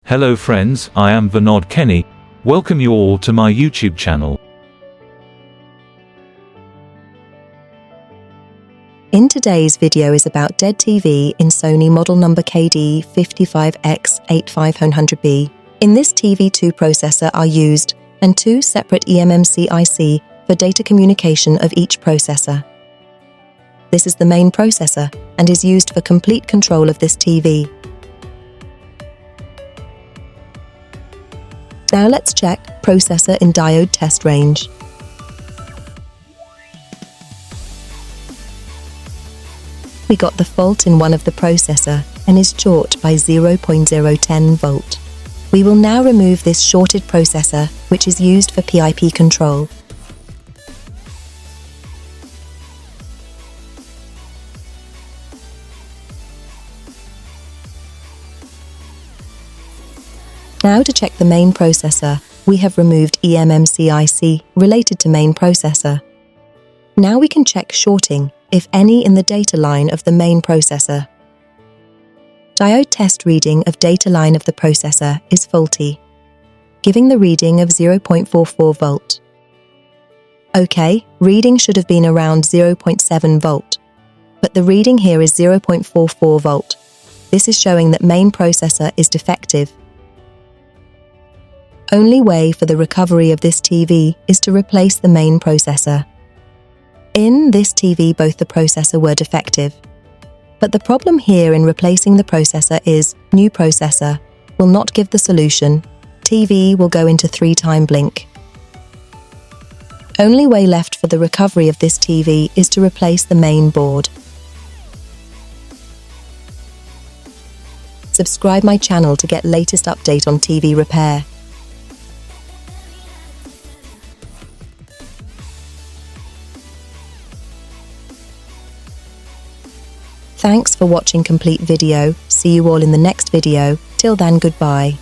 Hello friends, I am Vinod Kenny. Welcome you all to my YouTube channel. In today's video is about dead TV in Sony model number KD55X8500B. In this TV, two processor are used and two separate eMMC IC for data communication of each processor. This is the main processor and is used for complete control of this TV. Now let's check processor in diode test range. We got the fault in one of the processor and is short by 0.010 volt. We will now remove this shorted processor, which is used for PIP control. Now to check the main processor, we have removed eMMC IC related to main processor. Now we can check shorting, if any, in the data line of the main processor. Diode test reading of data line of the processor is faulty, giving the reading of 0.44 volt. Okay, reading should have been around 0.7 volt, but the reading here is 0.44 volt. This is showing that main processor is defective. Only way for the recovery of this TV is to replace the main processor. In this TV, both the processor were defective. But the problem here in replacing the processor is new processor will not give the solution. TV will go into 3-time blink. Only way left for the recovery of this TV is to replace the main board. Subscribe my channel to get latest update on TV repair. Thanks for watching complete video. See you all in the next video. Till then, goodbye.